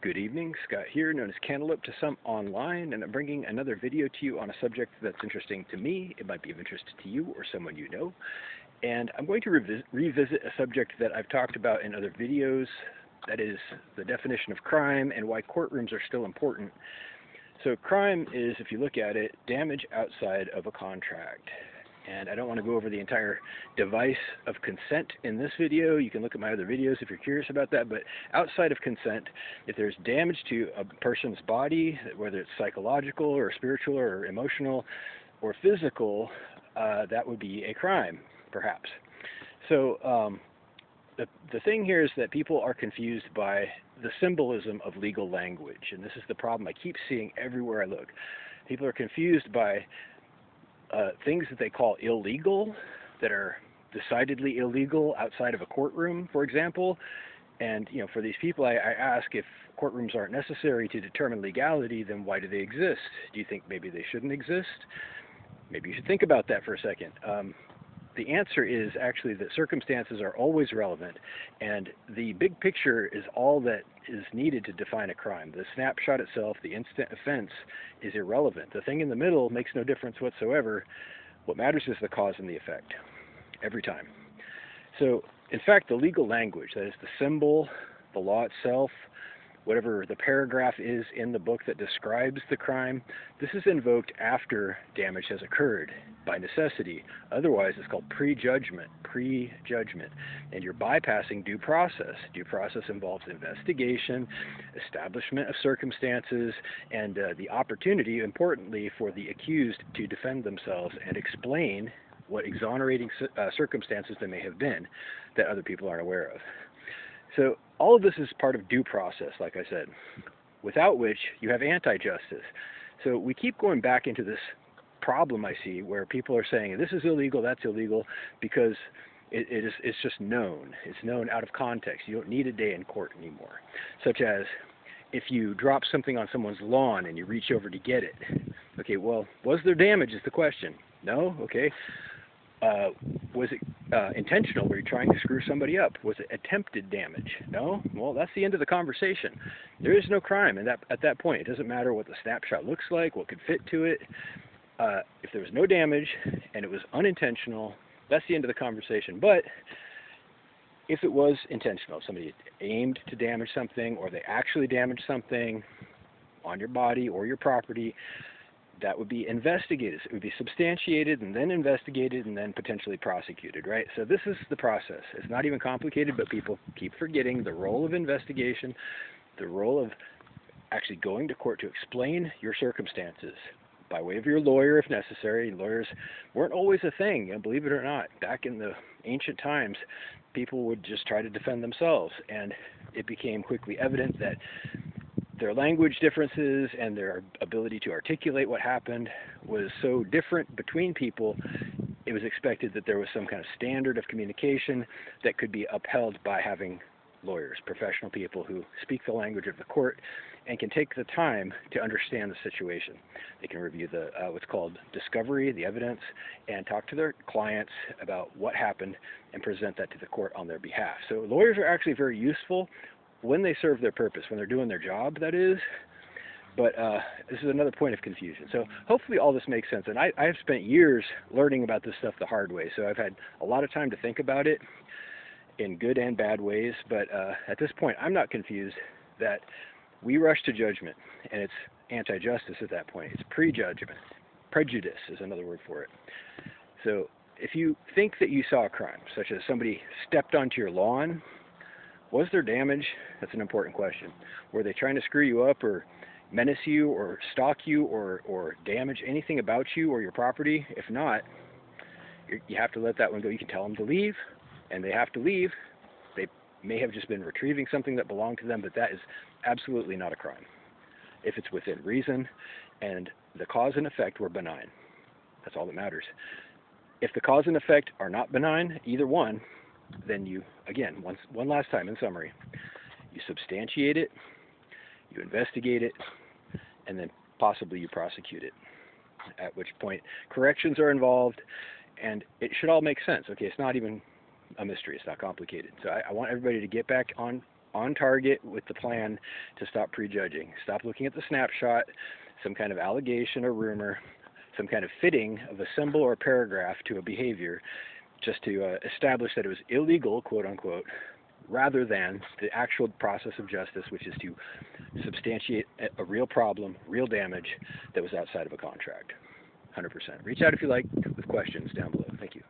Good evening, Scott here, known as Cantaloupe to some online, and I'm bringing another video to you on a subject that's interesting to me. It might be of interest to you or someone you know. And I'm going to revisit a subject that I've talked about in other videos, that is the definition of crime and why courtrooms are still important. So crime is, if you look at it, damage outside of a contract. And I don't want to go over the entire device of consent in this video. You can look at my other videos if you're curious about that. But outside of consent, if there's damage to a person's body, whether it's psychological or spiritual or emotional or physical, that would be a crime, perhaps. So the thing here is that people are confused by the symbolism of legal language. And this is the problem I keep seeing everywhere I look. People are confused by things that they call illegal, that are decidedly illegal outside of a courtroom, for example. And, you know, for these people, I ask, if courtrooms aren't necessary to determine legality, then why do they exist? Do you think maybe they shouldn't exist? Maybe you should think about that for a second. The answer is actually that circumstances are always relevant, and the big picture is all that is needed to define a crime. The snapshot itself, the instant offense, is irrelevant. The thing in the middle makes no difference whatsoever. What matters is the cause and the effect, every time. So, in fact, the legal language, that is the symbol, the law itself, whatever the paragraph is in the book that describes the crime, this is invoked after damage has occurred, by necessity. Otherwise, it's called prejudgment, and you're bypassing due process. Due process involves investigation, establishment of circumstances, and the opportunity, importantly, for the accused to defend themselves and explain what exonerating circumstances there may have been that other people aren't aware of. So all of this is part of due process, like I said, without which you have anti-justice. So we keep going back into this problem I see where people are saying this is illegal, that's illegal, because it's just known. It's known out of context. You don't need a day in court anymore. Such as if you drop something on someone's lawn and you reach over to get it. Okay, well, was there damage is the question. No? Okay. Was it intentional? Were you trying to screw somebody up? Was it attempted damage? No? Well, that's the end of the conversation. There is no crime at that point. It doesn't matter what the snapshot looks like, what could fit to it. If there was no damage and it was unintentional, that's the end of the conversation. But if it was intentional, somebody aimed to damage something, or they actually damaged something on your body or your property, that would be investigated. It would be substantiated and then investigated and then potentially prosecuted, right? So this is the process. It's not even complicated, but people keep forgetting the role of investigation, the role of actually going to court to explain your circumstances by way of your lawyer if necessary. Lawyers weren't always a thing, believe it or not. Back in the ancient times, people would just try to defend themselves, and it became quickly evident that their language differences and their ability to articulate what happened was so different between people, it was expected that there was some kind of standard of communication that could be upheld by having lawyers, professional people who speak the language of the court and can take the time to understand the situation. They can review the what's called discovery, the evidence, and talk to their clients about what happened and present that to the court on their behalf. So lawyers are actually very useful when they serve their purpose, when they're doing their job, that is. But this is another point of confusion. So hopefully all this makes sense. And I've spent years learning about this stuff the hard way, so I've had a lot of time to think about it in good and bad ways. But at this point, I'm not confused that we rush to judgment, and it's anti-justice at that point. It's prejudgment. Prejudice is another word for it. So if you think that you saw a crime, such as somebody stepped onto your lawn, was there damage? That's an important question. Were they trying to screw you up or menace you or stalk you or damage anything about you or your property? If not, you have to let that one go. You can tell them to leave, and they have to leave. They may have just been retrieving something that belonged to them, but that is absolutely not a crime if it's within reason and the cause and effect were benign. That's all that matters. If the cause and effect are not benign, either one, then you, again, one last time in summary, you substantiate it, you investigate it, and then possibly you prosecute it, at which point corrections are involved, and it should all make sense. Okay, it's not even a mystery. It's not complicated. So I want everybody to get back on on target with the plan to stop prejudging. Stop looking at the snapshot, some kind of allegation or rumor, some kind of fitting of a symbol or paragraph to a behavior just to establish that it was illegal, quote unquote, rather than the actual process of justice, which is to substantiate a real problem, real damage that was outside of a contract. 100%. Reach out if you like with questions down below. Thank you.